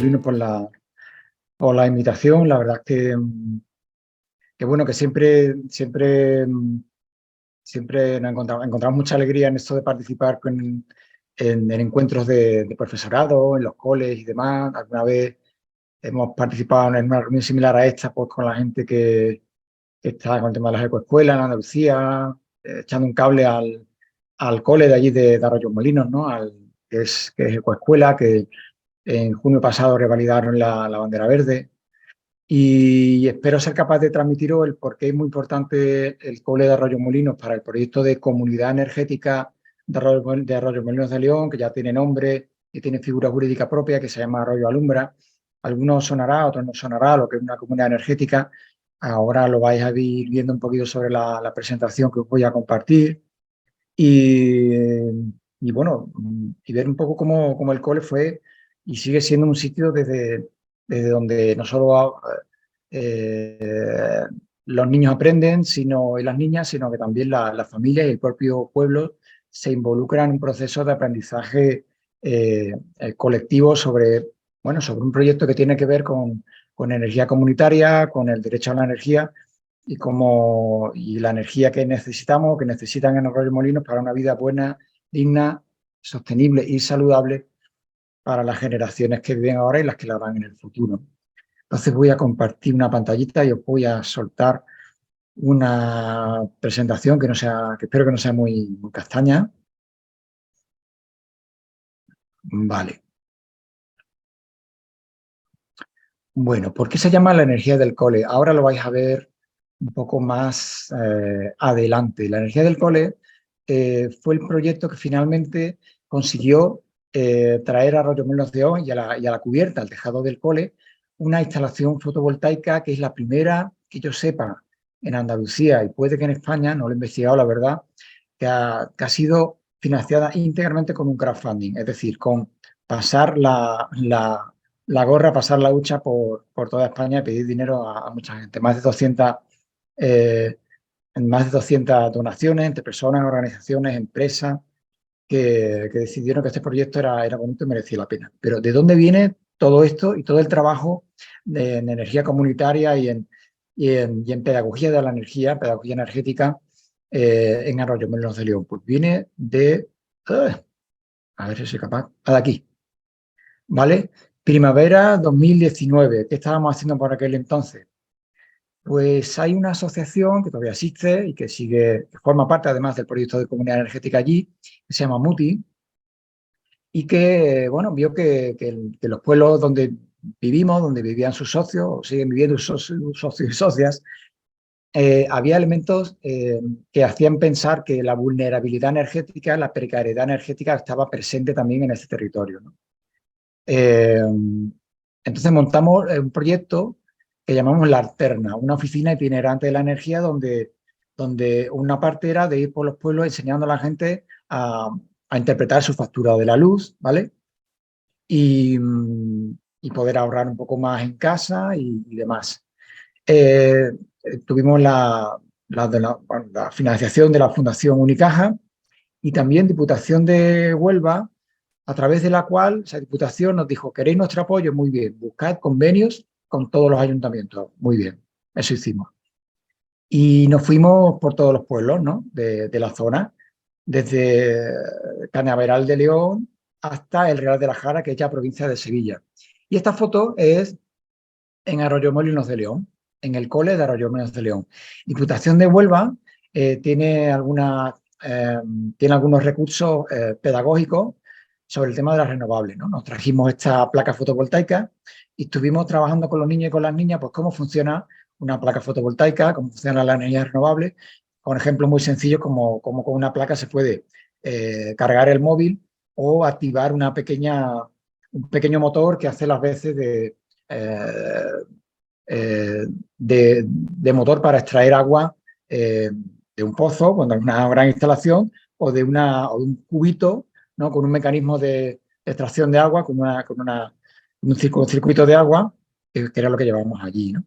Molino, por la invitación. La verdad es que bueno, que siempre nos encontramos mucha alegría en esto de participar en encuentros de profesorado, en los coles y demás. Alguna vez hemos participado en una reunión similar a esta, pues con la gente que está con el tema de las ecoescuelas en Andalucía, echando un cable al cole de allí de Arroyos Molinos, ¿no? Que es ecoescuela, que en junio pasado revalidaron la bandera verde. Y espero ser capaz de transmitiros el por qué es muy importante el cole de Arroyos Molinos para el proyecto de comunidad energética de Arroyos Molinos de León, que ya tiene nombre y tiene figura jurídica propia, que se llama Arroyo Alumbra. Algunos sonará, otros no sonará, lo que es una comunidad energética. Ahora lo vais a ir viendo un poquito sobre la presentación que os voy a compartir. Y, y bueno, y ver un poco cómo el cole fue y sigue siendo un sitio desde donde no solo eh, los niños aprenden y las niñas, sino que también la familia y el propio pueblo se involucran en un proceso de aprendizaje colectivo sobre un proyecto que tiene que ver con energía comunitaria, con el derecho a la energía y la energía que necesitamos, que necesitan en Arroyos Molinos para una vida buena, digna, sostenible y saludable para las generaciones que viven ahora y las que la harán en el futuro. Entonces voy a compartir una pantallita y os voy a soltar una presentación que espero que no sea muy castaña. Vale. Bueno, ¿por qué se llama la energía del cole? Ahora lo vais a ver un poco más adelante. La energía del cole fue el proyecto que finalmente consiguió traer a Arroyos Molinos de León y a la cubierta, al tejado del cole, una instalación fotovoltaica que es la primera que yo sepa en Andalucía y puede que en España, no lo he investigado la verdad, que ha sido financiada íntegramente con un crowdfunding, es decir, con pasar la gorra, pasar la hucha por toda España y pedir dinero a mucha gente. Eh, más de 200 donaciones entre personas, organizaciones, empresas que decidieron que este proyecto era bonito y merecía la pena. Pero ¿de dónde viene todo esto y todo el trabajo en energía comunitaria y en pedagogía de la energía, pedagogía energética en Arroyos Molinos de León? Pues viene a ver si soy capaz, de aquí, ¿vale? Primavera 2019, ¿qué estábamos haciendo por aquel entonces? Pues hay una asociación que todavía existe y que forma parte además del proyecto de comunidad energética allí, que se llama MUTI, y que, bueno, vio que los pueblos donde vivimos, donde vivían sus socios, o siguen viviendo sus socios y socias, había elementos que hacían pensar que la vulnerabilidad energética, la precariedad energética estaba presente también en ese territorio, ¿no? Eh, entonces montamos un proyecto que llamamos La Alterna, una oficina itinerante de la energía donde una parte era de ir por los pueblos enseñando a la gente a interpretar su factura de la luz, ¿vale? Y, y poder ahorrar un poco más en casa y demás. Eh, Tuvimos bueno, la financiación de la Fundación Unicaja y también Diputación de Huelva, a través de la cual esa Diputación nos dijo: ¿queréis nuestro apoyo? Muy bien, buscad convenios con todos los ayuntamientos. Muy bien, eso hicimos. Y nos fuimos por todos los pueblos, ¿no?, de la zona, desde Cañaveral de León hasta el Real de la Jara, que es ya provincia de Sevilla. Y esta foto es en Arroyos Molinos de León, en el cole de Arroyos Molinos de León. Diputación de Huelva tiene algunos recursos pedagógicos sobre el tema de las renovables, ¿no? Nos trajimos esta placa fotovoltaica y estuvimos trabajando con los niños y con las niñas, pues cómo funciona una placa fotovoltaica, cómo funciona la energía renovable, con ejemplos muy sencillos como con una placa se puede cargar el móvil o activar un pequeño motor que hace las veces eh, de motor para extraer agua de un pozo, cuando hay una gran instalación, o de un cubito, ¿no?, con un mecanismo de extracción de agua, un circuito de agua, que era lo que llevábamos allí, ¿no?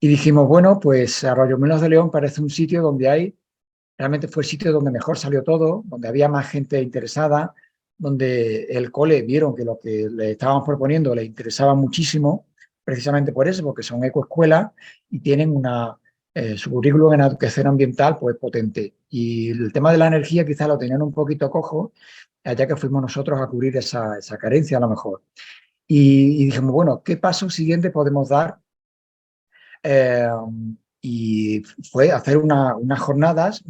Y dijimos, bueno, pues Arroyos de León parece un sitio donde realmente fue el sitio donde mejor salió todo, donde había más gente interesada, donde el cole vieron que lo que le estábamos proponiendo les interesaba muchísimo, precisamente por eso, porque son ecoescuelas y tienen su currículum en educación ambiental pues potente. Y el tema de la energía quizás lo tenían un poquito cojo, allá que fuimos nosotros a cubrir esa carencia a lo mejor. Y dijimos, bueno, ¿qué paso siguiente podemos dar? Eh, y fue hacer unas jornadas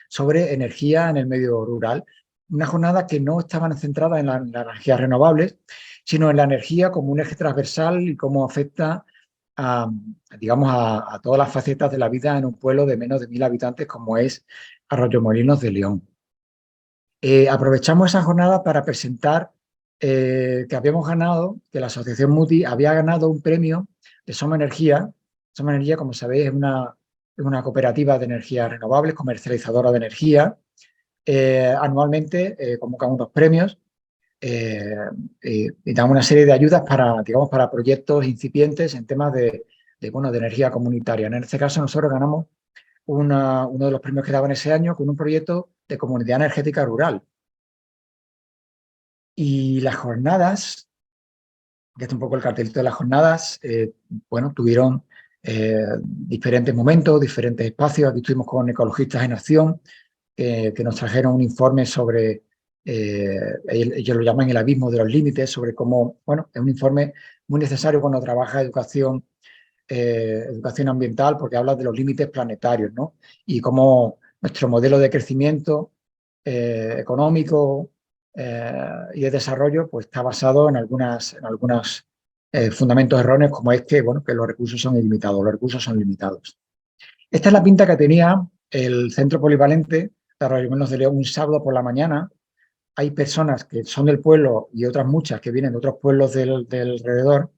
sobre energía en el medio rural. Unas jornadas que no estaban centradas en las energías renovables, sino en la energía como un eje transversal y cómo afecta a, digamos, a todas las facetas de la vida en un pueblo de menos de 1000 habitantes como es Arroyomolinos de León. Aprovechamos esa jornada para presentar que habíamos ganado, que la Asociación Muti había ganado un premio de Soma Energía. Soma Energía, como sabéis, es una cooperativa de energías renovables, comercializadora de energía. Anualmente convocan unos premios y dan una serie de ayudas para, digamos, para proyectos incipientes en temas bueno, de energía comunitaria. En este caso, nosotros ganamos uno de los premios que daban ese año con un proyecto de comunidad energética rural. Y las jornadas, que es un poco el cartelito de las jornadas, bueno, tuvieron diferentes momentos, diferentes espacios. Aquí estuvimos con Ecologistas en Acción, que nos trajeron un informe sobre, ellos lo llaman el abismo de los límites, sobre cómo, bueno, es un informe muy necesario cuando trabaja educación ambiental, porque habla de los límites planetarios, ¿no? Y cómo nuestro modelo de crecimiento económico y de desarrollo pues está basado en algunos fundamentos erróneos, como es que, bueno, que los recursos son ilimitados, los recursos son limitados. Esta es la pinta que tenía el centro polivalente de Arroyomolinos de León un sábado por la mañana. Hay personas que son del pueblo y otras muchas que vienen de otros pueblos del alrededor.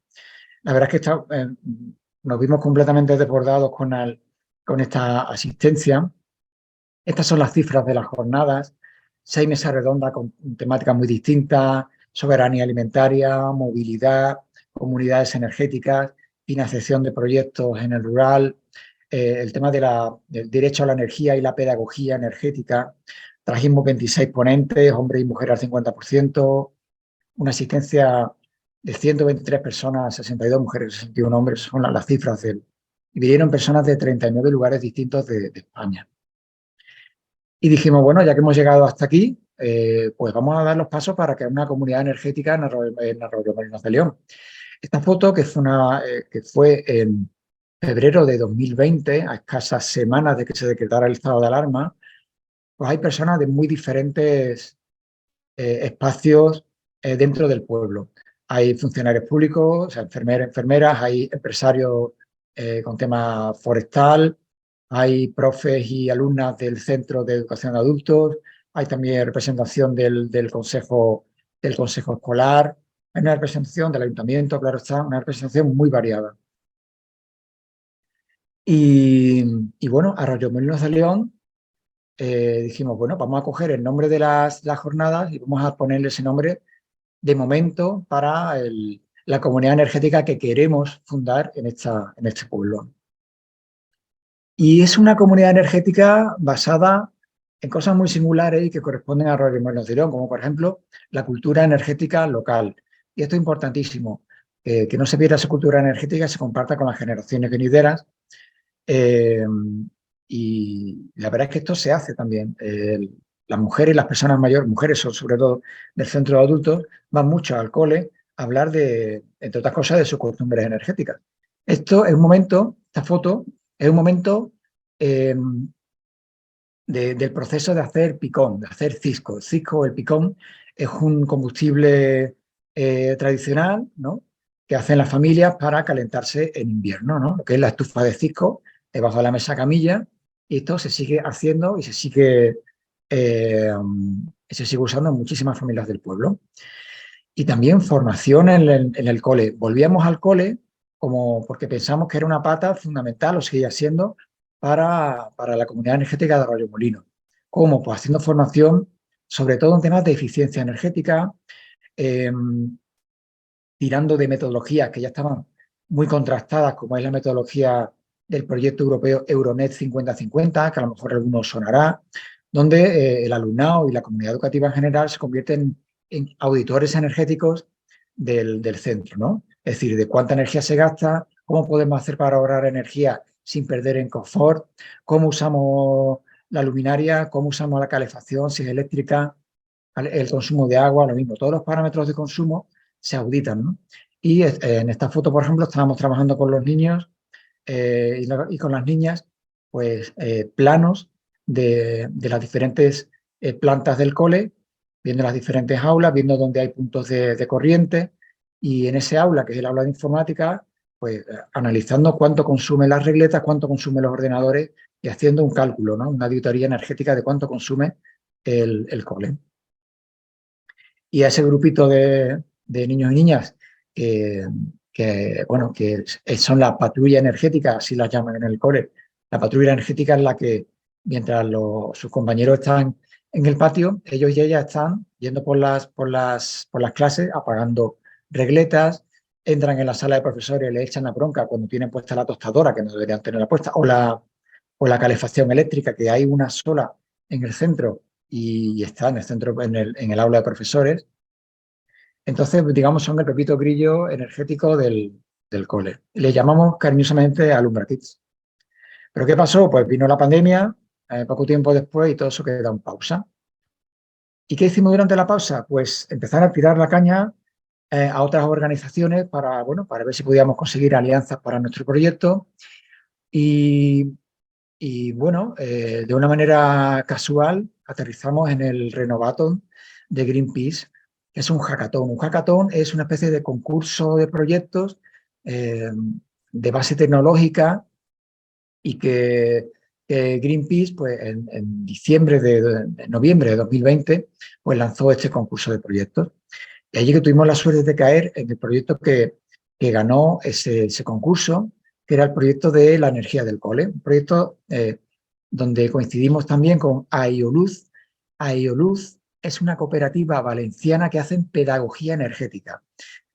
La verdad es que nos vimos completamente desbordados con esta asistencia. Estas son las cifras de las jornadas. 6 mesas redondas con temáticas muy distintas: soberanía alimentaria, movilidad, comunidades energéticas, financiación de proyectos en el rural, el tema del derecho a la energía y la pedagogía energética. Trajimos 26 ponentes, hombres y mujeres al 50%, una asistencia de 123 personas, 62 mujeres, 61 hombres, son las cifras y vinieron personas de 39 lugares distintos de España. Y dijimos, bueno, ya que hemos llegado hasta aquí, pues vamos a dar los pasos para crear una comunidad energética en Arroyomolinos de León. Esta foto, que fue en febrero de 2020, a escasas semanas de que se decretara el estado de alarma, pues hay personas de muy diferentes espacios dentro del pueblo. Hay funcionarios públicos, o sea, enfermeras, hay empresarios con tema forestal, hay profes y alumnas del Centro de Educación de Adultos, hay también representación del consejo escolar, hay una representación del ayuntamiento, claro está, una representación muy variada. Y bueno, Arroyomolinos de León dijimos, bueno, vamos a coger el nombre de las jornadas y vamos a ponerle ese nombre de momento para la comunidad energética que queremos fundar en este pueblo. Y es una comunidad energética basada en cosas muy singulares y que corresponden a Arroyomolinos de León, como por ejemplo la cultura energética local. Y esto es importantísimo, que no se pierda esa cultura energética, se comparta con las generaciones venideras. Y la verdad es que esto se hace también. Las mujeres y las personas mayores, mujeres sobre todo del centro de adultos, van mucho al cole a hablar entre otras cosas, de sus costumbres energéticas. Esto es un momento, esta foto, es un momento del proceso de hacer picón, de hacer cisco. El cisco, el picón, es un combustible tradicional, ¿no?, que hacen las familias para calentarse en invierno, ¿no?, lo que es la estufa de cisco debajo de la mesa camilla, y esto se sigue haciendo y se sigue usando en muchísimas familias del pueblo. Y también formación en el cole. Volvíamos al cole porque pensamos que era una pata fundamental, o seguía siendo, para la comunidad energética de Arroyomolinos. ¿Cómo? Pues haciendo formación, sobre todo en temas de eficiencia energética, tirando de metodologías que ya estaban muy contrastadas, como es la metodología del proyecto europeo Euronet 50-50, que a lo mejor a algunos sonará, donde el alumnado y la comunidad educativa en general se convierten en auditores energéticos del centro, ¿no? Es decir, de cuánta energía se gasta, cómo podemos hacer para ahorrar energía sin perder en confort, cómo usamos la luminaria, cómo usamos la calefacción, si es eléctrica, el consumo de agua, lo mismo. Todos los parámetros de consumo se auditan, ¿no? Y en esta foto, por ejemplo, estábamos trabajando con los niños y con las niñas, pues planos de las diferentes plantas del cole, viendo las diferentes aulas, viendo dónde hay puntos de corriente, y en ese aula, que es el aula de informática, pues analizando cuánto consumen las regletas, cuánto consumen los ordenadores y haciendo un cálculo, ¿no? Una auditoría energética de cuánto consume el cole. Y a ese grupito de niños y niñas bueno, que son la patrulla energética, así las llaman en el cole. La patrulla energética es la que, mientras sus compañeros están en el patio, ellos y ellas están yendo por las clases, apagando regletas, entran en la sala de profesores y le echan la bronca cuando tienen puesta la tostadora, que no deberían tenerla puesta, o la calefacción eléctrica, que hay una sola en el centro y está en el centro, en el aula de profesores. Entonces, digamos, son el pepito grillo energético del cole. Le llamamos cariñosamente Alumbra Kids. ¿Pero qué pasó? Pues vino la pandemia, poco tiempo después, y todo eso quedó en pausa. ¿Y qué hicimos durante la pausa? Pues empezar a tirar la caña a otras organizaciones para ver si podíamos conseguir alianzas para nuestro proyecto. Y bueno, de una manera casual aterrizamos en el Renovaton de Greenpeace, que es un hackathon. Un hackathon es una especie de concurso de proyectos de base tecnológica y que Greenpeace, pues en noviembre de 2020, pues lanzó este concurso de proyectos. Y allí que tuvimos la suerte de caer en el proyecto que ganó ese concurso, que era el proyecto de la energía del cole, un proyecto donde coincidimos también con AIOLUZ. AIOLUZ es una cooperativa valenciana que hacen pedagogía energética,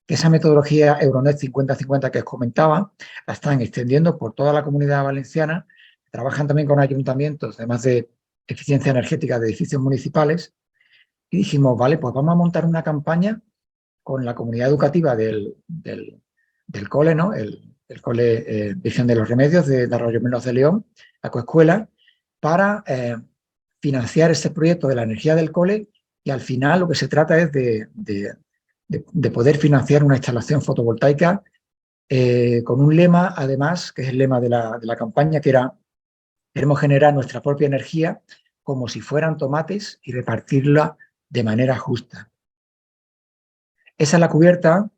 que esa metodología Euronet 50-50 que os comentaba, la están extendiendo por toda la comunidad valenciana, trabajan también con ayuntamientos, además de eficiencia energética de edificios municipales, y dijimos, vale, pues vamos a montar una campaña con la comunidad educativa del cole, ¿no? El cole Virgen de los Remedios de Arroyo Menos de León, la coescuela, para financiar ese proyecto de la energía del cole, y al final lo que se trata es de poder financiar una instalación fotovoltaica con un lema, además, que es el lema de la campaña, que era: queremos generar nuestra propia energía como si fueran tomates y repartirla de manera justa. Esa es la cubierta.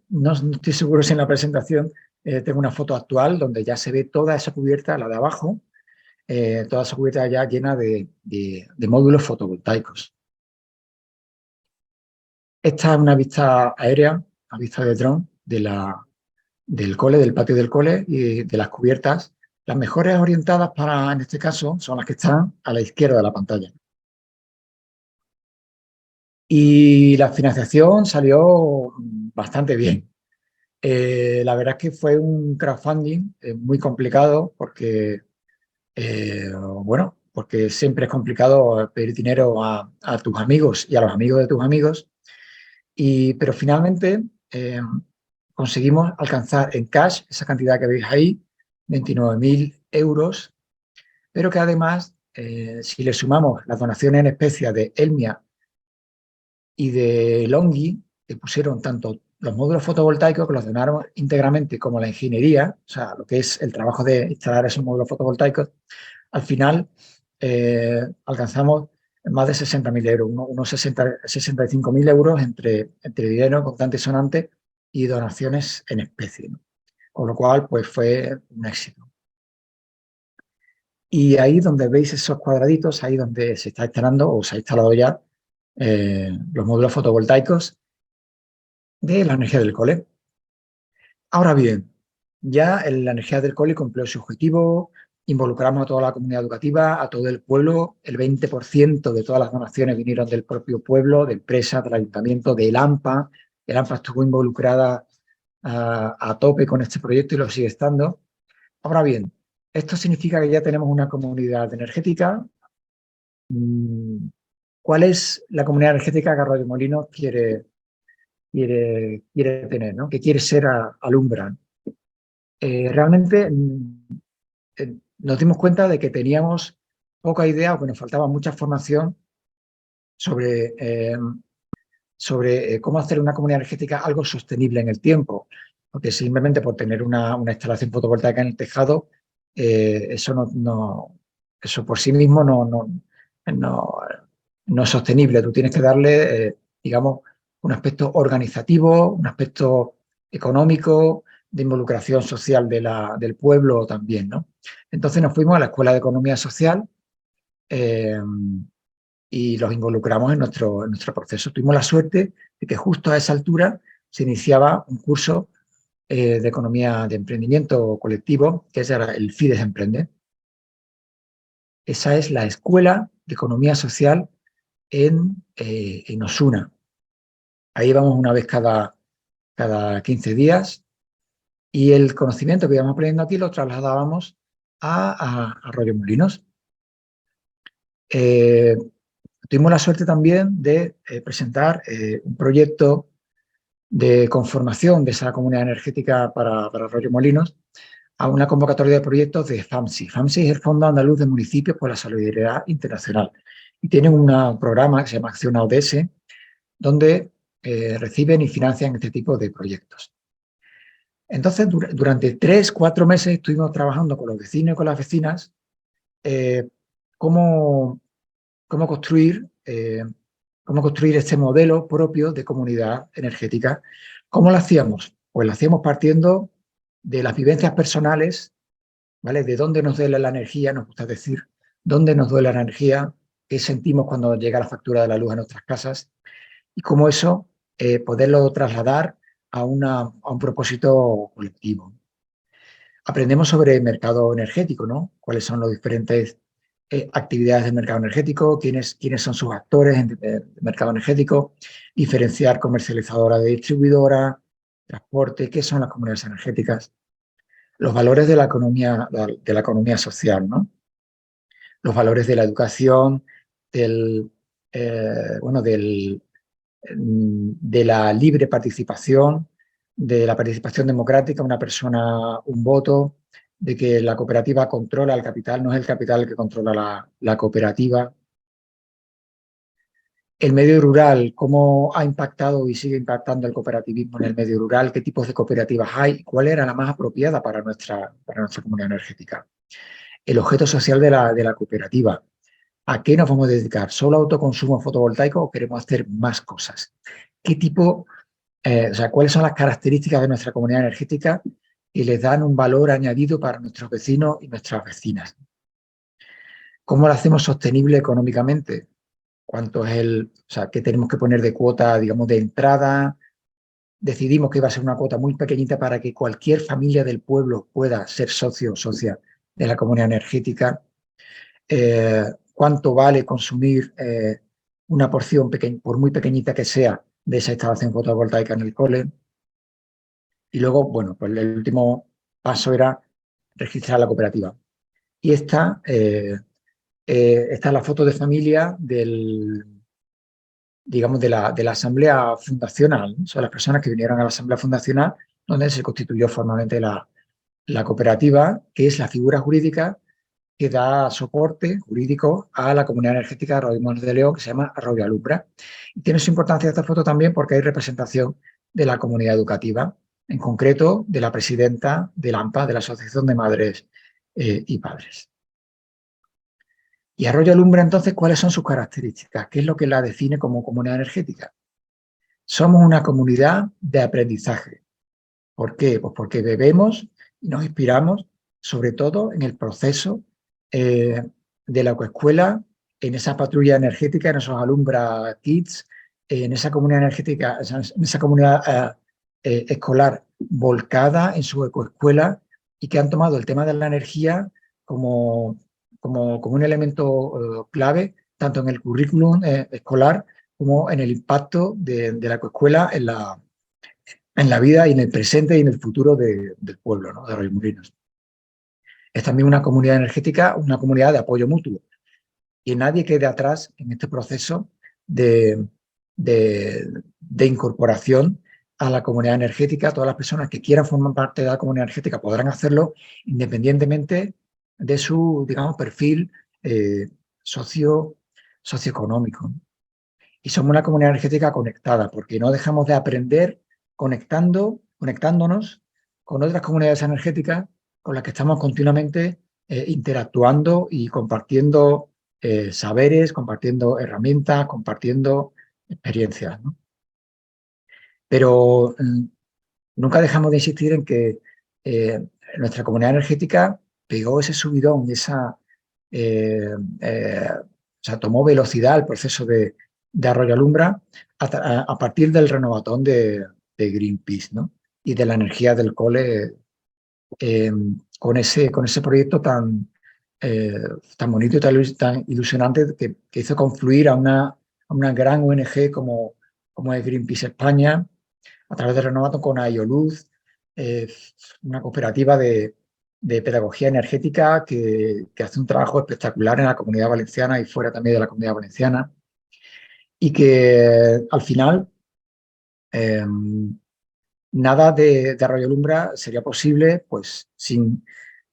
No estoy seguro si en la presentación tengo una foto actual donde ya se ve toda esa cubierta, la de abajo, toda esa cubierta ya llena de módulos fotovoltaicos. Esta es una vista aérea, una vista de dron del cole, del patio del cole y de las cubiertas. Las mejores orientadas en este caso, son las que están a la izquierda de la pantalla. Y la financiación salió bastante bien. La verdad es que fue un crowdfunding muy complicado porque siempre es complicado pedir dinero a tus amigos y a los amigos de tus amigos, pero finalmente conseguimos alcanzar en cash esa cantidad que veis ahí, 29.000 euros, pero que además, si le sumamos las donaciones en especie de Elmia y de Longi, que pusieron tanto los módulos fotovoltaicos, que los donaron íntegramente, como la ingeniería, o sea, lo que es el trabajo de instalar esos módulos fotovoltaicos, al final alcanzamos más de 60.000 euros, unos 65.000 euros entre dinero contante y sonante y donaciones en especie, ¿no? Con lo cual, pues fue un éxito. Y ahí donde veis esos cuadraditos, ahí donde se está instalando o se ha instalado ya los módulos fotovoltaicos de la energía del cole. Ahora bien, ya la energía del cole cumplió su objetivo, involucramos a toda la comunidad educativa, a todo el pueblo, el 20% de todas las donaciones vinieron del propio pueblo, de empresas, del ayuntamiento, del AMPA. El AMPA estuvo involucrada a tope con este proyecto y lo sigue estando. Ahora bien, esto significa que ya tenemos una comunidad energética mm, ¿cuál es la comunidad energética que Arroyomolinos quiere tener, ¿no? Que quiere ser Alumbra? Realmente nos dimos cuenta de que teníamos poca idea o que nos faltaba mucha formación sobre, cómo hacer una comunidad energética algo sostenible en el tiempo. Porque simplemente por tener una instalación fotovoltaica en el tejado, eso eso por sí mismo no, no es sostenible. Tú tienes que darle, digamos, un aspecto organizativo, un aspecto económico, de involucración social del pueblo también, ¿no? Entonces nos fuimos a la Escuela de Economía Social, eh, y los involucramos en nuestro proceso. Tuvimos la suerte de que justo a esa altura se iniciaba un curso de economía de emprendimiento colectivo, que es el FIDES Emprende. Esa es la Escuela de Economía Social en Osuna. Ahí vamos una vez cada 15 días y el conocimiento que íbamos aprendiendo aquí lo trasladábamos a Arroyomolinos. Tuvimos la suerte también de presentar un proyecto de conformación de esa comunidad energética para Arroyomolinos a una convocatoria de proyectos de FAMSI. FAMSI es el Fondo Andaluz de Municipios por la Solidaridad Internacional y tienen un programa que se llama Acción ODS, donde reciben y financian este tipo de proyectos. Entonces, durante 3-4 meses estuvimos trabajando con los vecinos y con las vecinas cómo construir este modelo propio de comunidad energética. ¿Cómo lo hacíamos? Pues lo hacíamos partiendo de las vivencias personales, ¿vale? De dónde nos duele la energía, nos gusta decir, dónde nos duele la energía, qué sentimos cuando llega la factura de la luz a nuestras casas y cómo eso poderlo trasladar a un propósito colectivo. Aprendemos sobre el mercado energético, ¿no? Cuáles son los diferentes actividades del mercado energético, quiénes son sus actores en el mercado energético, diferenciar comercializadora de distribuidora, transporte, qué son las comunidades energéticas, los valores de la economía social, ¿no? Los valores de la educación, bueno, de la libre participación, de la participación democrática, una persona, un voto, de que la cooperativa controla el capital, no es el capital el que controla la cooperativa. El medio rural, cómo ha impactado y sigue impactando el cooperativismo en el medio rural, qué tipos de cooperativas hay, cuál era la más apropiada para nuestra comunidad energética. El objeto social de la cooperativa. ¿A qué nos vamos a dedicar? ¿Solo a autoconsumo fotovoltaico o queremos hacer más cosas? ¿Qué tipo, o sea, cuáles son las características de nuestra comunidad energética que les dan un valor añadido para nuestros vecinos y nuestras vecinas? ¿Cómo lo hacemos sostenible económicamente? ¿Cuánto es o sea, qué tenemos que poner de cuota, digamos, de entrada? Decidimos que iba a ser una cuota muy pequeñita para que cualquier familia del pueblo pueda ser socio o socia de la comunidad energética. ¿Cuánto vale consumir una porción, por muy pequeñita que sea, de esa instalación fotovoltaica en el cole? Y luego, bueno, pues el último paso era registrar la cooperativa. Y esta es la foto de familia digamos, de la asamblea fundacional, ¿no? Son las personas que vinieron a la asamblea fundacional donde se constituyó formalmente la cooperativa, que es la figura jurídica que da soporte jurídico a la comunidad energética de Arroyomolinos de León, que se llama Arroyo Alumbra. Y tiene su importancia esta foto también porque hay representación de la comunidad educativa, en concreto de la presidenta del AMPA, de la Asociación de Madres y Padres. Y Arroyo Alumbra, entonces, ¿cuáles son sus características? ¿Qué es lo que la define como comunidad energética? Somos una comunidad de aprendizaje. ¿Por qué? Pues porque bebemos y nos inspiramos, sobre todo en el proceso de la ecoescuela, en esa patrulla energética, en esos Alumbra Kids, en esa comunidad energética, en esa comunidad escolar volcada en su ecoescuela y que han tomado el tema de la energía como un elemento clave, tanto en el currículum escolar como en el impacto de la ecoescuela en la vida y en el presente y en el futuro del pueblo, ¿no? De Arroyomolinos. Es también una comunidad energética, una comunidad de apoyo mutuo. y nadie quede atrás en este proceso de, de incorporación a la comunidad energética. Todas las personas que quieran formar parte de la comunidad energética podrán hacerlo independientemente de su, digamos, perfil eh, socio, socioeconómico. Y somos una comunidad energética conectada, porque no dejamos de aprender conectándonos con otras comunidades energéticas con las que estamos continuamente interactuando y compartiendo saberes, compartiendo herramientas, compartiendo experiencias, ¿no? Pero nunca dejamos de insistir en que nuestra comunidad energética pegó ese subidón, eh, o sea, tomó velocidad el proceso de Arroyo Alumbra a partir del renovatón de Greenpeace, ¿no? Y de la energía del cole eh, con ese proyecto eh, tan bonito y tan ilusionante que hizo confluir a una gran ONG como es Greenpeace España, a través de Renovato con Aioluz, eh, una cooperativa de pedagogía energética que hace un trabajo espectacular en la Comunidad Valenciana y fuera también de la Comunidad Valenciana, y que al final eh, nada de Arroyo Lumbra sería posible pues sin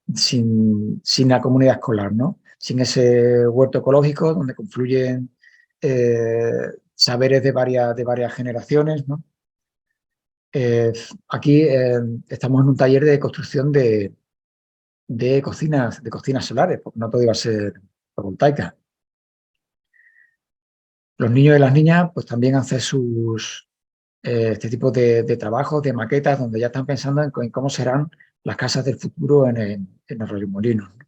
la comunidad escolar, ¿no? Sin ese huerto ecológico donde confluyen eh, saberes de varias generaciones, ¿no? Eh, Aquí estamos en un taller de construcción de cocinas solares, porque no todo iba a ser fotovoltaica. Los niños y las niñas pues también hacen este tipo de trabajos, de maquetas, donde ya están pensando en cómo serán las casas del futuro en Arroyomolinos, ¿no?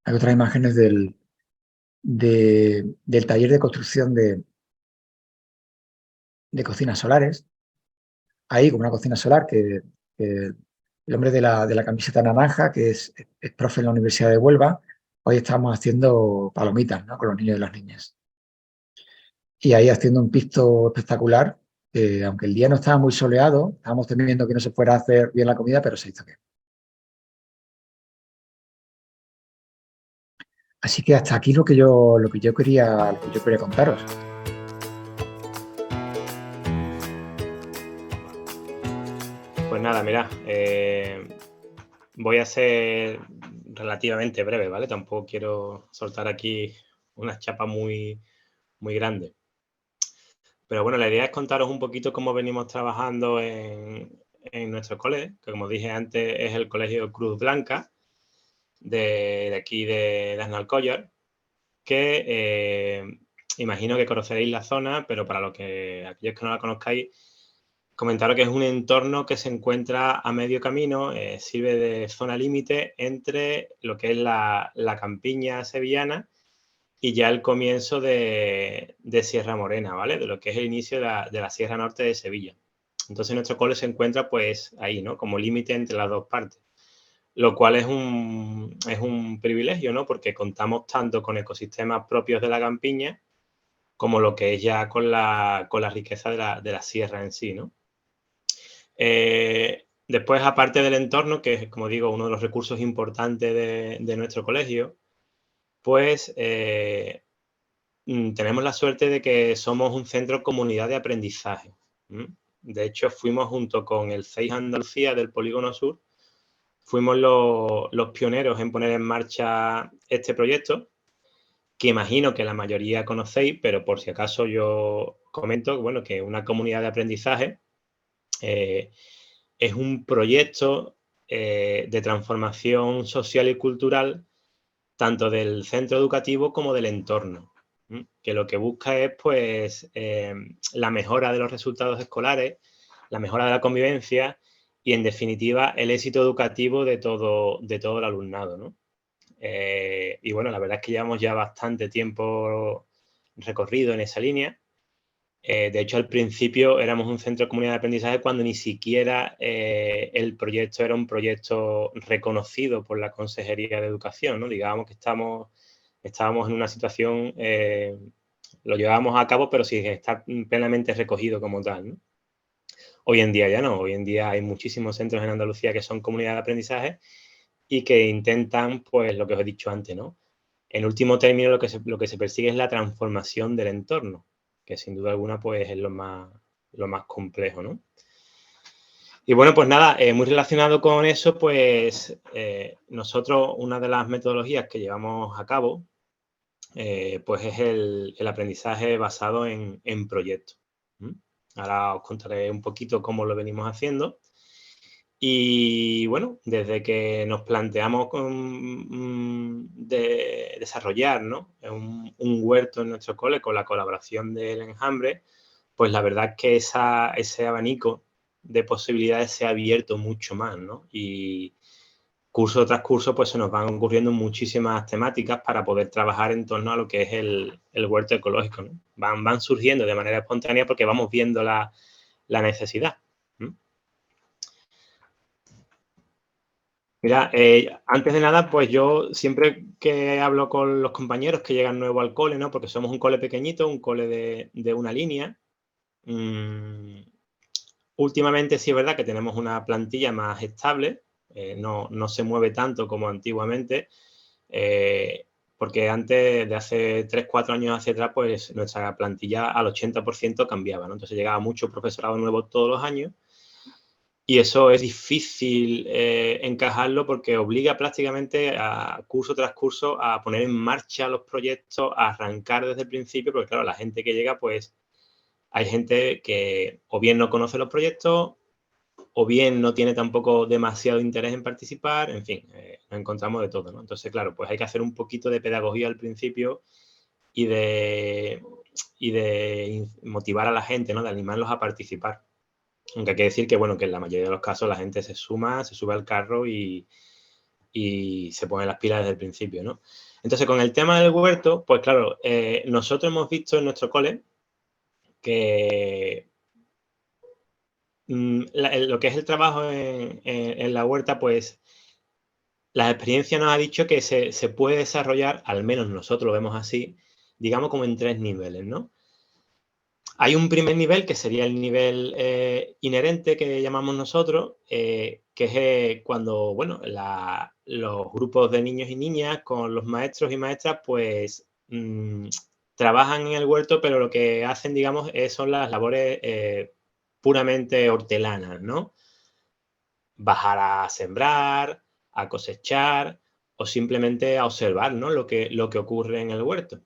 Hay otras imágenes del taller de construcción de cocinas solares. Ahí, como una cocina solar que el hombre de la camiseta naranja, que es profe en la Universidad de Huelva, hoy estamos haciendo palomitas, ¿no? Con los niños y las niñas. Y ahí haciendo un pisto espectacular, que aunque el día no estaba muy soleado, estábamos temiendo que no se fuera a hacer bien la comida, pero se hizo bien. Así que hasta aquí lo que yo quería contaros. Pues nada, mira, voy a ser relativamente breve, ¿vale? Tampoco quiero soltar aquí una chapa muy grande. Pero bueno, la idea es contaros un poquito cómo venimos trabajando en nuestro cole, que como dije antes es el Colegio Cruz Blanca de aquí de Aznalcóllar, que imagino que conoceréis la zona, pero para aquellos que no la conozcáis, comentaros que es un entorno que se encuentra a medio camino, sirve de zona límite entre lo que es la campiña sevillana y ya el comienzo de Sierra Morena, ¿vale? De lo que es el inicio de la Sierra Norte de Sevilla. Entonces nuestro cole se encuentra pues ahí, ¿no? Como límite entre las dos partes, lo cual es un privilegio, ¿no? Porque contamos tanto con ecosistemas propios de la campiña como lo que es ya con la riqueza de la sierra en sí, ¿no? Después, aparte del entorno, que es, como digo, uno de los recursos importantes de nuestro colegio, pues tenemos la suerte de que somos un centro comunidad de aprendizaje. De hecho, fuimos junto con el CEIS Andalucía del Polígono Sur, fuimos los pioneros en poner en marcha este proyecto, que imagino que la mayoría conocéis, pero por si acaso yo comento, bueno, que una comunidad de aprendizaje eh, es un proyecto de transformación social y cultural tanto del centro educativo como del entorno, que lo que busca es pues la mejora de los resultados escolares, la mejora de la convivencia y en definitiva el éxito educativo de todo el alumnado, ¿no? Y bueno, la verdad es que llevamos ya bastante tiempo recorrido en esa línea. De hecho, al principio éramos un centro de comunidad de aprendizaje cuando ni siquiera el proyecto era un proyecto reconocido por la Consejería de Educación, ¿no? Digamos que estábamos en una situación, lo llevábamos a cabo, pero sin estar plenamente recogido como tal, ¿no? Hoy en día ya no, hoy en día hay muchísimos centros en Andalucía que son comunidades de aprendizaje y que intentan, pues lo que os he dicho antes, ¿no? en último término lo que se persigue es la transformación del entorno, que sin duda alguna pues es lo más complejo, ¿no? Y bueno, pues nada, muy relacionado con eso, pues nosotros una de las metodologías que llevamos a cabo pues es el aprendizaje basado en proyectos. ¿Mm? Ahora os contaré un poquito cómo lo venimos haciendo. Y bueno, desde que nos planteamos de desarrollar, ¿no? un huerto en nuestro cole con la colaboración del Enjambre, pues la verdad es que ese abanico de posibilidades se ha abierto mucho más, ¿no? Y curso tras curso, pues se nos van ocurriendo muchísimas temáticas para poder trabajar en torno a lo que es el huerto ecológico, ¿no? Van surgiendo de manera espontánea porque vamos viendo la necesidad. ¿Mm? Mira, antes de nada, pues yo siempre que hablo con los compañeros que llegan nuevos al cole, ¿no? Porque somos un cole pequeñito, un cole de una línea. Últimamente sí es verdad que tenemos una plantilla más estable, no se mueve tanto como antiguamente, porque antes, de hace 3, 4 años hacia atrás, pues nuestra plantilla al 80% cambiaba, ¿no? Entonces llegaba mucho profesorado nuevo todos los años y eso es difícil encajarlo porque obliga prácticamente a curso tras curso a poner en marcha los proyectos, a arrancar desde el principio, porque claro, la gente que llega, pues hay gente que o bien no conoce los proyectos o bien no tiene tampoco demasiado interés en participar, en fin, nos encontramos de todo, ¿no? Entonces, claro, pues hay que hacer un poquito de pedagogía al principio y de motivar a la gente, ¿no? De animarlos a participar. Aunque hay que decir que, bueno, que en la mayoría de los casos la gente se sube al carro y se pone las pilas desde el principio, ¿no? Entonces, con el tema del huerto, pues claro, nosotros hemos visto en nuestro cole que lo que es el trabajo en la huerta, pues la experiencia nos ha dicho que se puede desarrollar, al menos nosotros lo vemos así, digamos como en 3 niveles, ¿no? Hay un primer nivel que sería el nivel inherente que llamamos nosotros, que es cuando, bueno, los grupos de niños y niñas con los maestros y maestras, pues trabajan en el huerto, pero lo que hacen, digamos, son las labores puramente hortelanas, ¿no? Bajar a sembrar, a cosechar o simplemente a observar, ¿no? lo que ocurre en el huerto.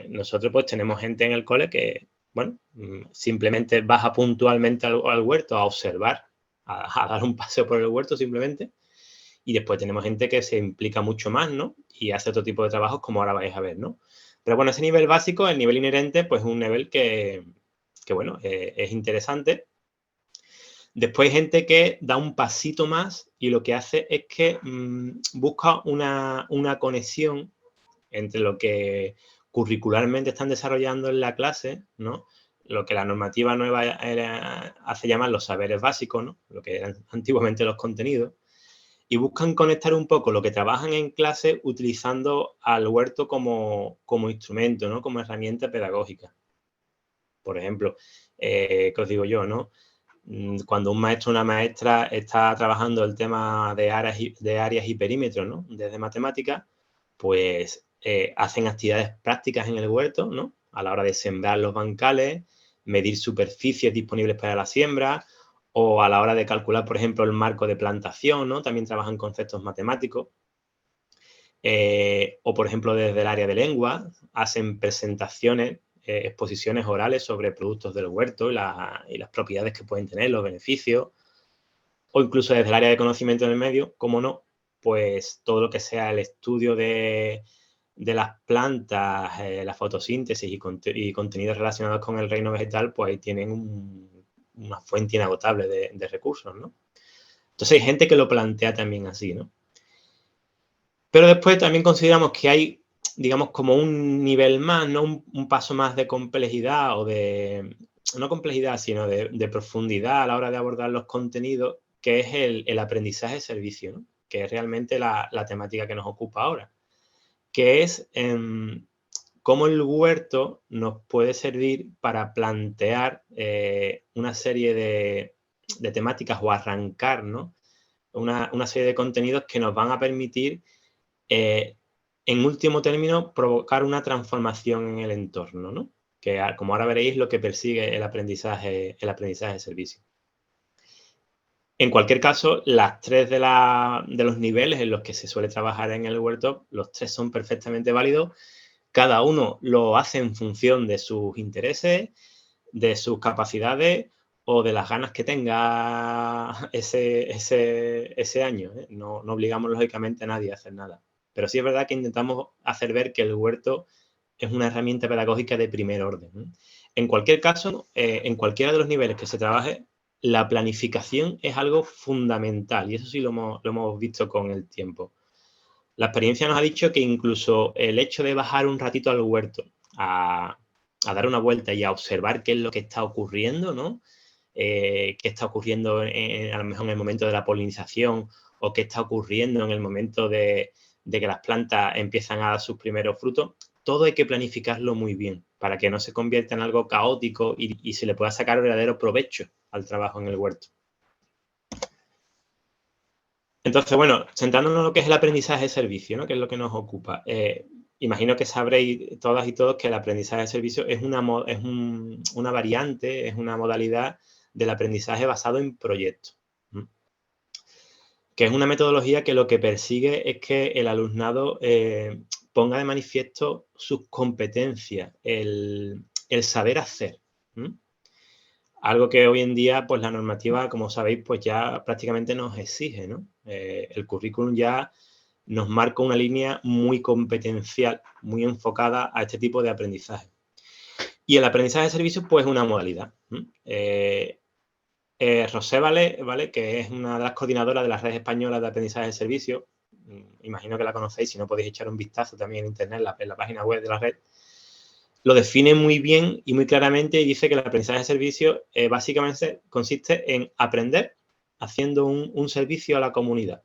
Nosotros pues tenemos gente en el cole que, bueno, simplemente baja puntualmente al huerto a observar, a dar un paseo por el huerto simplemente. Y después tenemos gente que se implica mucho más, ¿no? Y hace otro tipo de trabajos como ahora vais a ver, ¿no? Pero bueno, ese nivel básico, el nivel inherente, pues es un nivel que bueno, es interesante. Después hay gente que da un pasito más y lo que hace es que busca una conexión entre lo que curricularmente están desarrollando en la clase, ¿no? Lo que la normativa nueva hace llamar los saberes básicos, ¿no? Lo que eran antiguamente los contenidos, y buscan conectar un poco lo que trabajan en clase utilizando al huerto como instrumento, ¿no? Como herramienta pedagógica. Por ejemplo, ¿qué os digo yo, no? Cuando un maestro o una maestra está trabajando el tema de áreas y perímetros, ¿no? Desde matemáticas, pues hacen actividades prácticas en el huerto, ¿no? A la hora de sembrar los bancales, medir superficies disponibles para la siembra, o a la hora de calcular, por ejemplo, el marco de plantación, ¿no? También trabajan conceptos matemáticos. O, por ejemplo, desde el área de lengua, hacen presentaciones, exposiciones orales sobre productos del huerto y las propiedades que pueden tener, los beneficios. O incluso desde el área de conocimiento del medio, como no, pues todo lo que sea el estudio de las plantas, la fotosíntesis y contenidos relacionados con el reino vegetal, pues ahí tienen una fuente inagotable de recursos, ¿no? Entonces hay gente que lo plantea también así, ¿no? Pero después también consideramos que hay, digamos, como un nivel más, ¿no? Un paso más de complejidad o de, no complejidad, sino de profundidad a la hora de abordar los contenidos, que es el aprendizaje de servicio, ¿no? Que es realmente la temática que nos ocupa ahora, que es cómo el huerto nos puede servir para plantear una serie de temáticas o arrancar, ¿no? Una serie de contenidos que nos van a permitir en último término, provocar una transformación en el entorno, ¿no? Que, como ahora veréis, lo que persigue el aprendizaje de servicio. En cualquier caso, las tres de los niveles en los que se suele trabajar en el huerto, los tres son perfectamente válidos. Cada uno lo hace en función de sus intereses, de sus capacidades o de las ganas que tenga ese año, ¿eh? No obligamos, lógicamente, a nadie a hacer nada. Pero sí es verdad que intentamos hacer ver que el huerto es una herramienta pedagógica de primer orden, ¿eh? En cualquier caso, en cualquiera de los niveles que se trabaje, la planificación es algo fundamental y eso sí lo hemos visto con el tiempo. La experiencia nos ha dicho que incluso el hecho de bajar un ratito al huerto a dar una vuelta y a observar qué es lo que está ocurriendo, ¿no? Qué está ocurriendo a lo mejor en el momento de la polinización o qué está ocurriendo en el momento de que las plantas empiezan a dar sus primeros frutos. Todo hay que planificarlo muy bien para que no se convierta en algo caótico y se le pueda sacar verdadero provecho al trabajo en el huerto. Entonces, bueno, centrándonos en lo que es el aprendizaje de servicio, ¿no? Que es lo que nos ocupa. Imagino que sabréis todas y todos que el aprendizaje de servicio es una variante, es una modalidad del aprendizaje basado en proyectos, ¿m? Que es una metodología que lo que persigue es que el alumnado ponga de manifiesto sus competencias, el saber hacer, ¿m? Algo que hoy en día, pues la normativa, como sabéis, pues ya prácticamente nos exige, ¿no? El currículum ya nos marca una línea muy competencial, muy enfocada a este tipo de aprendizaje. Y el aprendizaje de servicios, pues es una modalidad. Rosé ¿vale? Que es una de las coordinadoras de las redes españolas de aprendizaje de servicios, imagino que la conocéis, si no podéis echar un vistazo también en internet, en la página web de la red, lo define muy bien y muy claramente y dice que el aprendizaje de servicios básicamente consiste en aprender haciendo un servicio a la comunidad.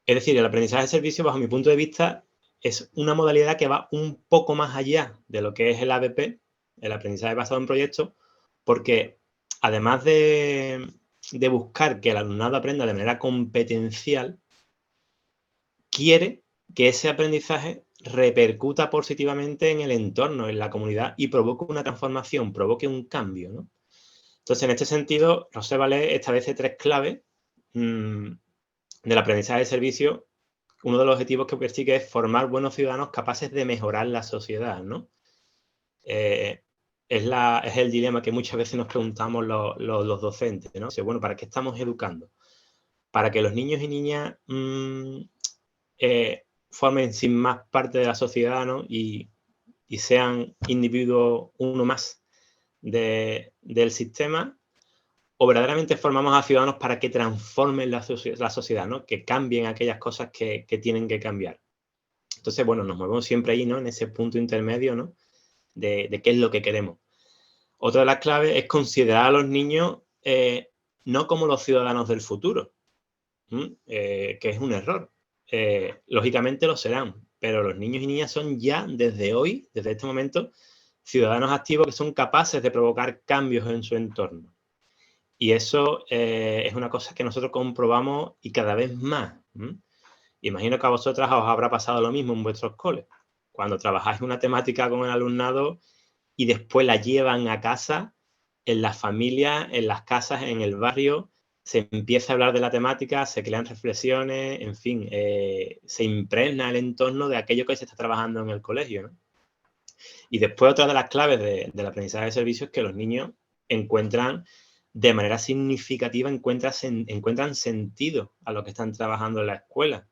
Es decir, el aprendizaje de servicios, bajo mi punto de vista, es una modalidad que va un poco más allá de lo que es el ABP, el aprendizaje basado en proyectos, porque además de buscar que el alumnado aprenda de manera competencial, quiere que ese aprendizaje repercuta positivamente en el entorno, en la comunidad y provoque una transformación, provoque un cambio, ¿no? Entonces, en este sentido, Rosé Valé establece tres claves del aprendizaje de servicio. Uno de los objetivos que persigue es formar buenos ciudadanos capaces de mejorar la sociedad, ¿no? Es el dilema que muchas veces nos preguntamos los docentes, ¿no? Dice, bueno, ¿para qué estamos educando? Para que los niños y niñas formen sin más parte de la sociedad, ¿no? Y sean individuos uno más del sistema, o verdaderamente formamos a ciudadanos para que transformen la sociedad, ¿no? Que cambien aquellas cosas que tienen que cambiar. Entonces, bueno, nos movemos siempre ahí, ¿no? En ese punto intermedio, ¿no? De qué es lo que queremos. Otra de las claves es considerar a los niños no como los ciudadanos del futuro, que es un error. Lógicamente lo serán, pero los niños y niñas son ya desde hoy, desde este momento, ciudadanos activos que son capaces de provocar cambios en su entorno. Y eso es una cosa que nosotros comprobamos y cada vez más. Imagino que a vosotras os habrá pasado lo mismo en vuestros coles. Cuando trabajáis una temática con el alumnado y después la llevan a casa, en las familias, en las casas, en el barrio, se empieza a hablar de la temática, se crean reflexiones, en fin, se impregna el entorno de aquello que se está trabajando en el colegio, ¿no? Y después otra de las claves del aprendizaje de servicios es que los niños encuentran de manera significativa, encuentran sentido a lo que están trabajando en la escuela.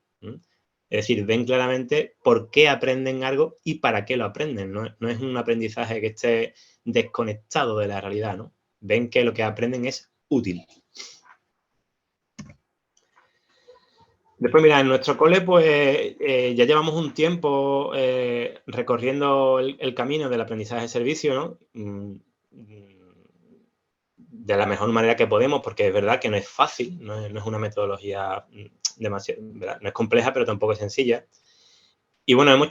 Es decir, ven claramente por qué aprenden algo y para qué lo aprenden. No es un aprendizaje que esté desconectado de la realidad, ¿no? Ven que lo que aprenden es útil. Después, mira, en nuestro cole, pues ya llevamos un tiempo recorriendo el camino del aprendizaje de servicio, ¿no? De la mejor manera que podemos, porque es verdad que no es fácil, no es una metodología demasiado, ¿verdad? No es compleja, pero tampoco es sencilla. Y bueno, hemos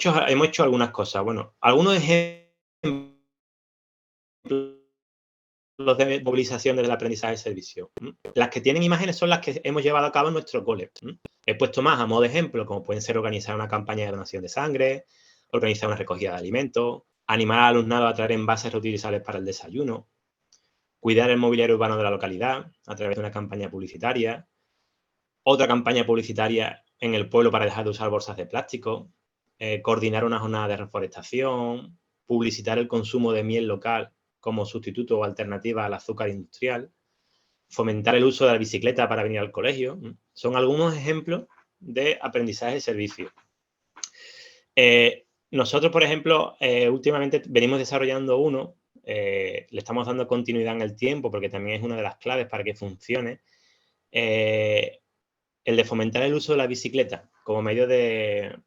hecho algunas cosas. Bueno, algunos ejemplos de movilización del aprendizaje de servicio. Las que tienen imágenes son las que hemos llevado a cabo en nuestro cole. He puesto más a modo de ejemplo, como pueden ser organizar una campaña de donación de sangre, organizar una recogida de alimentos, animar al alumnado a traer envases reutilizables para el desayuno, cuidar el mobiliario urbano de la localidad a través de una campaña publicitaria, otra campaña publicitaria en el pueblo para dejar de usar bolsas de plástico, coordinar una jornada de reforestación, publicitar el consumo de miel local como sustituto o alternativa al azúcar industrial, fomentar el uso de la bicicleta para venir al colegio. Son algunos ejemplos de aprendizaje de servicio. Nosotros, por ejemplo, últimamente venimos desarrollando uno, le estamos dando continuidad en el tiempo porque también es una de las claves para que funcione, el de fomentar el uso de la bicicleta como medio de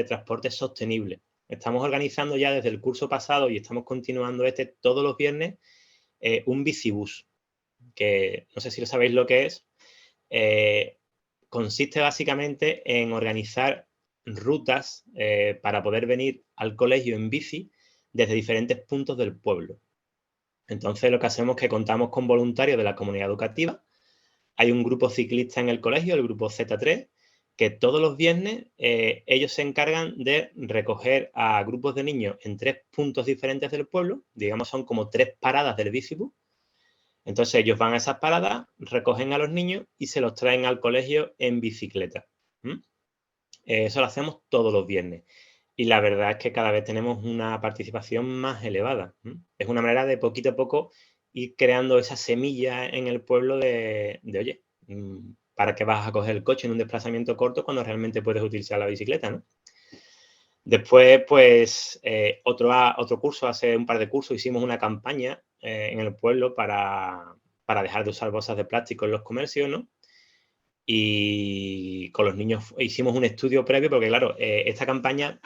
transporte sostenible. Estamos organizando ya desde el curso pasado y estamos continuando todos los viernes un bicibús, que no sé si lo sabéis lo que es. Consiste básicamente en organizar rutas para poder venir al colegio en bici desde diferentes puntos del pueblo. Entonces, lo que hacemos es que contamos con voluntarios de la comunidad educativa. Hay un grupo ciclista en el colegio, el grupo Z3, que todos los viernes ellos se encargan de recoger a grupos de niños en 3 puntos diferentes del pueblo. Digamos, son como 3 paradas del bicibús. Entonces ellos van a esas paradas, recogen a los niños y se los traen al colegio en bicicleta. Eso lo hacemos todos los viernes. Y la verdad es que cada vez tenemos una participación más elevada. Es una manera de poquito a poco ir creando esa semilla en el pueblo de oye, ¿para qué vas a coger el coche en un desplazamiento corto cuando realmente puedes utilizar la bicicleta, ¿no? Después, pues, otro curso, hace un par de cursos, hicimos una campaña en el pueblo para dejar de usar bolsas de plástico en los comercios, ¿no? Y con los niños hicimos un estudio previo, porque claro, esta campaña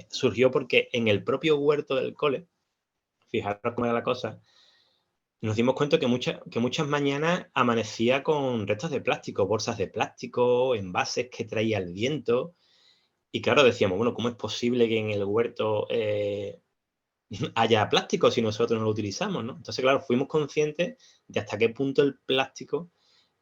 surgió porque en el propio huerto del cole, fijaros cómo era la cosa, nos dimos cuenta que muchas mañanas amanecía con restos de plástico, bolsas de plástico, envases que traía el viento. Y claro, decíamos, bueno, ¿cómo es posible que en el huerto haya plástico si nosotros no lo utilizamos, ¿no? Entonces, claro, fuimos conscientes de hasta qué punto el plástico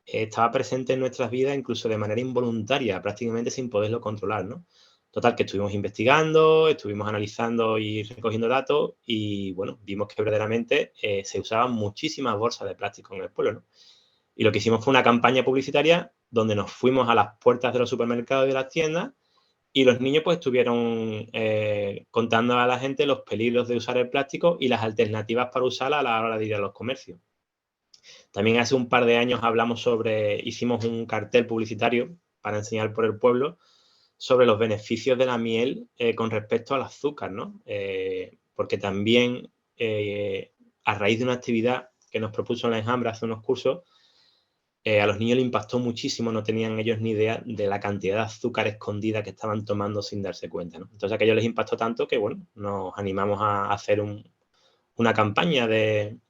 estaba presente en nuestras vidas, incluso de manera involuntaria, prácticamente sin poderlo controlar, ¿no? Total, que estuvimos investigando, estuvimos analizando y recogiendo datos y, bueno, vimos que verdaderamente se usaban muchísimas bolsas de plástico en el pueblo, ¿no? Y lo que hicimos fue una campaña publicitaria donde nos fuimos a las puertas de los supermercados y de las tiendas y los niños pues estuvieron contando a la gente los peligros de usar el plástico y las alternativas para usarla a la hora de ir a los comercios. También hace un par de años hicimos un cartel publicitario para enseñar por el pueblo sobre los beneficios de la miel con respecto al azúcar, ¿no? Porque también a raíz de una actividad que nos propuso la Enjambra hace unos cursos, a los niños les impactó muchísimo, no tenían ellos ni idea de la cantidad de azúcar escondida que estaban tomando sin darse cuenta, ¿no? Entonces aquello les impactó tanto que, bueno, nos animamos a hacer una campaña de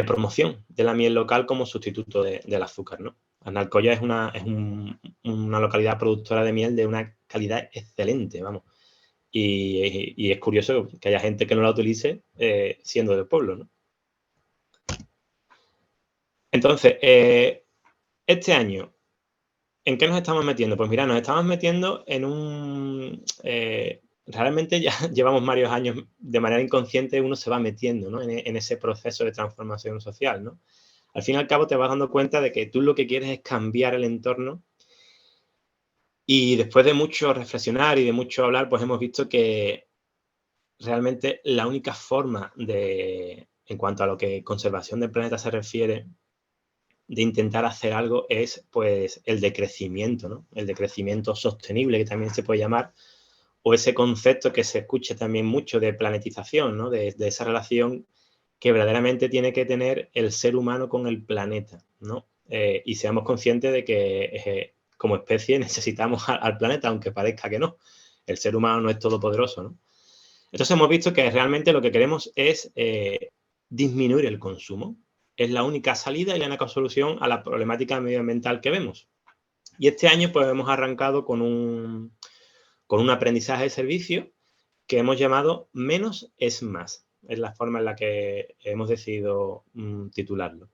promoción de la miel local como sustituto del azúcar, ¿no? Alcoya es una localidad productora de miel de una calidad excelente, vamos. Y es curioso que haya gente que no la utilice siendo del pueblo, ¿no? Entonces, este año, ¿en qué nos estamos metiendo? Pues mira, nos estamos metiendo en realmente ya llevamos varios años de manera inconsciente, uno se va metiendo, ¿no? en ese proceso de transformación social, ¿no? Al fin y al cabo te vas dando cuenta de que tú lo que quieres es cambiar el entorno y después de mucho reflexionar y de mucho hablar, pues hemos visto que realmente la única forma en cuanto a lo que conservación del planeta se refiere, de intentar hacer algo es pues el decrecimiento, ¿no? El decrecimiento sostenible, que también se puede llamar, o ese concepto que se escucha también mucho de planetización, ¿no? De esa relación que verdaderamente tiene que tener el ser humano con el planeta, ¿no? Y seamos conscientes de que como especie necesitamos al planeta, aunque parezca que no. El ser humano no es todopoderoso, ¿no? Entonces hemos visto que realmente lo que queremos es disminuir el consumo. Es la única salida y la única solución a la problemática medioambiental que vemos. Y este año pues hemos arrancado con un aprendizaje de servicio que hemos llamado Menos es Más. Es la forma en la que hemos decidido titularlo.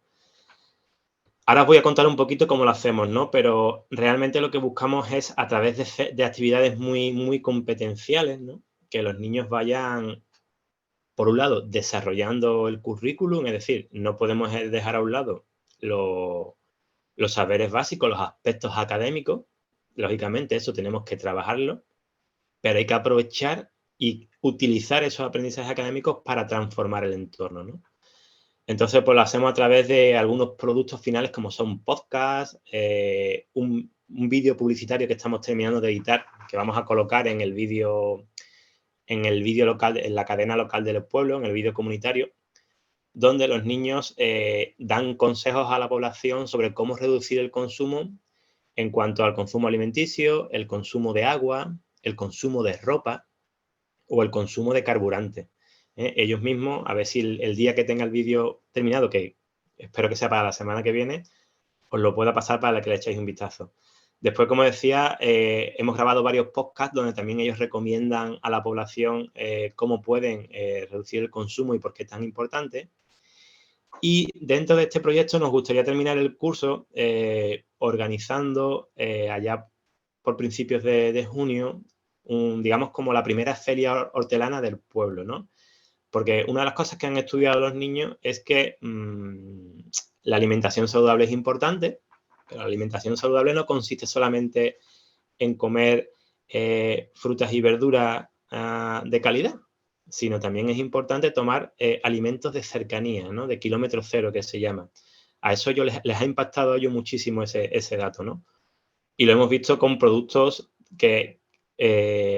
Ahora os voy a contar un poquito cómo lo hacemos, ¿no? Pero realmente lo que buscamos es, a través de actividades muy, muy competenciales, ¿no? Que los niños vayan, por un lado, desarrollando el currículum, es decir, no podemos dejar a un lado lo- los saberes básicos, los aspectos académicos. Lógicamente, eso tenemos que trabajarlo, pero hay que aprovechar y utilizar esos aprendizajes académicos para transformar el entorno, ¿no? Entonces, pues lo hacemos a través de algunos productos finales como son podcasts, un vídeo publicitario que estamos terminando de editar, que vamos a colocar en el vídeo local, en la cadena local del pueblo, en el vídeo comunitario, donde los niños dan consejos a la población sobre cómo reducir el consumo en cuanto al consumo alimenticio, el consumo de agua, el consumo de ropa o el consumo de carburante. Ellos mismos, a ver si el día que tenga el vídeo terminado, que espero que sea para la semana que viene, os lo pueda pasar para que le echéis un vistazo. Después, como decía, hemos grabado varios podcasts donde también ellos recomiendan a la población cómo pueden reducir el consumo y por qué es tan importante. Y dentro de este proyecto nos gustaría terminar el curso organizando allá por principios de junio, digamos como la primera feria hortelana del pueblo, ¿no? Porque una de las cosas que han estudiado los niños es que la alimentación saludable es importante, pero la alimentación saludable no consiste solamente en comer frutas y verduras de calidad, sino también es importante tomar alimentos de cercanía, ¿no? De kilómetro cero, que se llama. A eso les ha impactado a ellos muchísimo ese dato, ¿no? Y lo hemos visto con productos que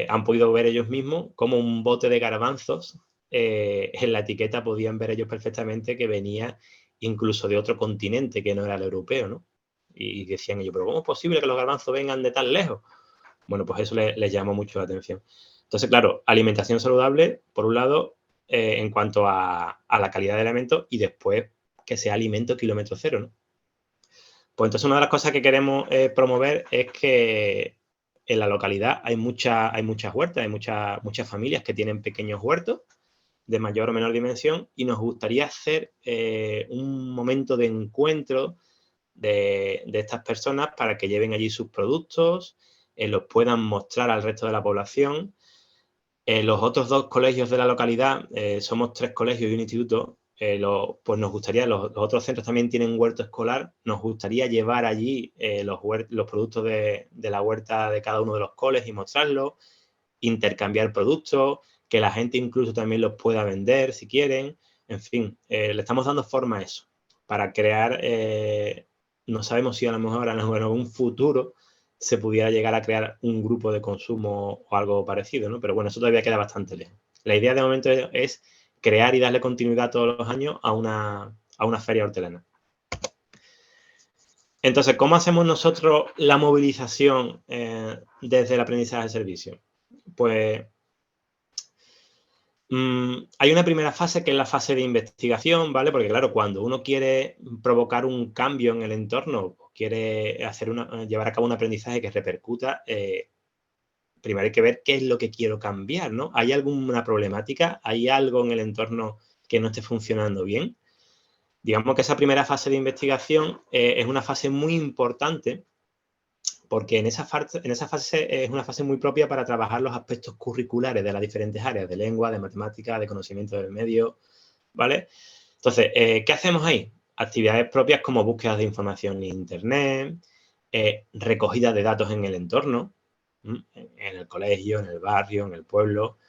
han podido ver ellos mismos, como un bote de garbanzos, en la etiqueta podían ver ellos perfectamente que venía incluso de otro continente que no era el europeo, ¿no? Y decían ellos, pero ¿cómo es posible que los garbanzos vengan de tan lejos? Bueno, pues eso les llamó mucho la atención. Entonces, claro, alimentación saludable, por un lado, en cuanto a la calidad de alimentos y después que sea alimento kilómetro cero, ¿no? Pues entonces una de las cosas que queremos promover es que en la localidad hay muchas huertas, hay muchas familias que tienen pequeños huertos de mayor o menor dimensión y nos gustaría hacer un momento de encuentro de estas personas para que lleven allí sus productos, los puedan mostrar al resto de la población. Los otros dos colegios de la localidad, somos 3 colegios y un instituto, pues nos gustaría, los otros centros también tienen huerto escolar, nos gustaría llevar allí los productos de la huerta de cada uno de los coles y mostrarlos, intercambiar productos, que la gente incluso también los pueda vender si quieren. En fin, le estamos dando forma a eso, para crear, no sabemos si a lo mejor en algún futuro se pudiera llegar a crear un grupo de consumo o algo parecido, ¿no? Pero bueno, eso todavía queda bastante lejos. La idea de momento es crear y darle continuidad todos los años a una feria hortelana. Entonces, ¿cómo hacemos nosotros la movilización desde el aprendizaje de servicio? Pues hay una primera fase que es la fase de investigación, ¿vale? Porque claro, cuando uno quiere provocar un cambio en el entorno, quiere llevar a cabo un aprendizaje que repercuta, primero hay que ver qué es lo que quiero cambiar, ¿no? ¿Hay alguna problemática? ¿Hay algo en el entorno que no esté funcionando bien? Digamos que esa primera fase de investigación es una fase muy importante porque en esa fase es una fase muy propia para trabajar los aspectos curriculares de las diferentes áreas, de lengua, de matemática, de conocimiento del medio, ¿vale? Entonces, ¿qué hacemos ahí? Actividades propias como búsquedas de información en Internet, recogida de datos en el entorno, en el colegio, en el barrio, en el pueblo.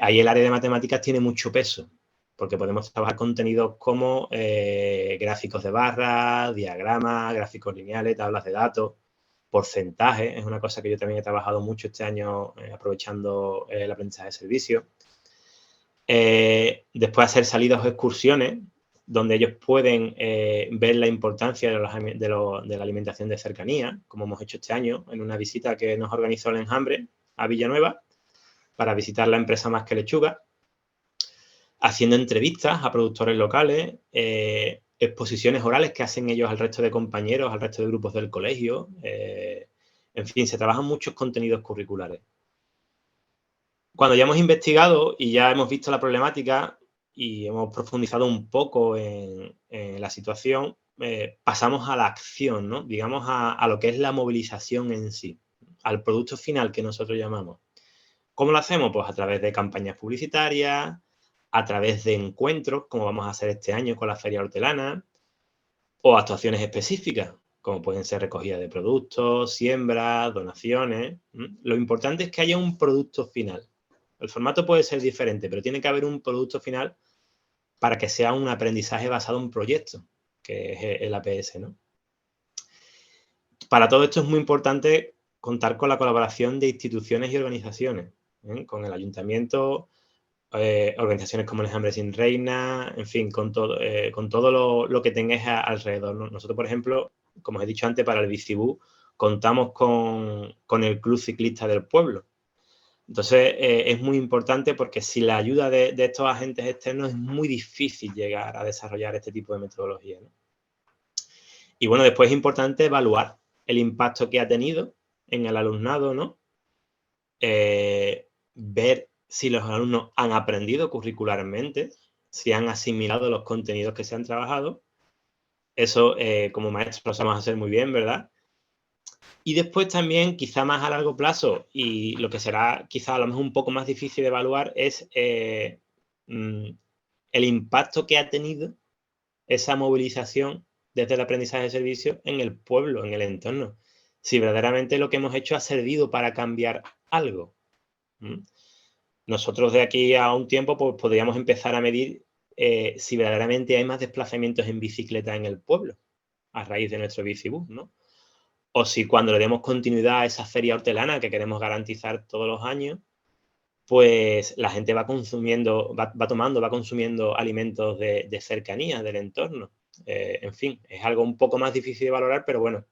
Ahí el área de matemáticas tiene mucho peso, porque podemos trabajar contenidos como gráficos de barras, diagramas, gráficos lineales, tablas de datos, porcentajes. Es una cosa que yo también he trabajado mucho este año aprovechando el aprendizaje de servicio. Después hacer salidas o excursiones, donde ellos pueden ver la importancia de la alimentación de cercanía, como hemos hecho este año en una visita que nos organizó el Enjambre a Villanueva, para visitar la empresa Más que Lechuga, haciendo entrevistas a productores locales, exposiciones orales que hacen ellos al resto de compañeros, al resto de grupos del colegio. En fin, se trabajan muchos contenidos curriculares. Cuando ya hemos investigado y ya hemos visto la problemática y hemos profundizado un poco en la situación, pasamos a la acción, ¿no? Digamos a lo que es la movilización en sí, al producto final que nosotros llamamos. ¿Cómo lo hacemos? Pues a través de campañas publicitarias, a través de encuentros, como vamos a hacer este año con la Feria Hortelana, o actuaciones específicas, como pueden ser recogida de productos, siembras, donaciones. Lo importante es que haya un producto final. El formato puede ser diferente, pero tiene que haber un producto final para que sea un aprendizaje basado en proyectos, que es el APS, ¿no? Para todo esto es muy importante contar con la colaboración de instituciones y organizaciones, con el ayuntamiento, organizaciones como el Enjambre Sin Reina, en fin, con todo lo que tengáis alrededor, ¿no? Nosotros, por ejemplo, como os he dicho antes, para el Bicibú contamos con el Club Ciclista del Pueblo. Entonces, es muy importante porque sin la ayuda de estos agentes externos es muy difícil llegar a desarrollar este tipo de metodología, ¿no? Y bueno, después es importante evaluar el impacto que ha tenido en el alumnado, ¿no? Ver si los alumnos han aprendido curricularmente, si han asimilado los contenidos que se han trabajado. Eso, como maestros lo sabemos hacer muy bien, ¿verdad? Y después también, quizá más a largo plazo, y lo que será quizá a lo mejor un poco más difícil de evaluar, es el impacto que ha tenido esa movilización desde el aprendizaje de servicio en el pueblo, en el entorno. Si verdaderamente lo que hemos hecho ha servido para cambiar algo. Nosotros de aquí a un tiempo pues, podríamos empezar a medir si verdaderamente hay más desplazamientos en bicicleta en el pueblo a raíz de nuestro bicibús, ¿no? O si cuando le demos continuidad a esa feria hortelana que queremos garantizar todos los años, pues la gente va consumiendo, va consumiendo alimentos de cercanía, del entorno. En fin, es algo un poco más difícil de valorar, pero bueno,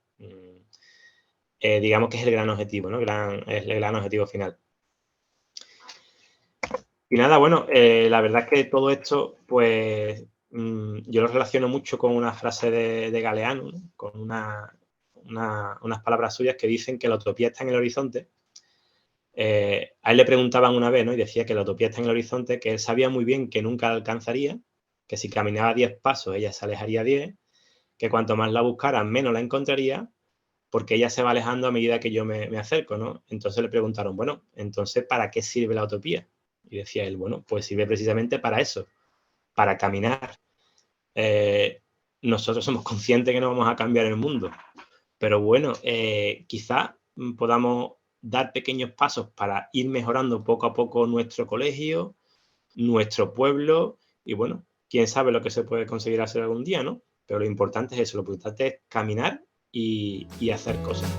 digamos que es el gran objetivo, ¿no? Es el gran objetivo final. Y nada, bueno, la verdad es que todo esto, pues, yo lo relaciono mucho con una frase de Galeano, ¿no? Con unas palabras suyas que dicen que la utopía está en el horizonte. A él le preguntaban una vez, ¿no? Y decía que la utopía está en el horizonte, que él sabía muy bien que nunca la alcanzaría, que si caminaba 10 pasos ella se alejaría 10, que cuanto más la buscara, menos la encontraría, porque ella se va alejando a medida que yo me acerco, ¿no? Entonces le preguntaron, bueno, entonces, ¿para qué sirve la utopía? Y decía él, bueno, pues sirve precisamente para eso, para caminar. Nosotros somos conscientes que no vamos a cambiar el mundo, pero bueno, quizá podamos dar pequeños pasos para ir mejorando poco a poco nuestro colegio, nuestro pueblo y bueno, quién sabe lo que se puede conseguir hacer algún día, ¿no? Pero lo importante es eso, lo importante es caminar y hacer cosas.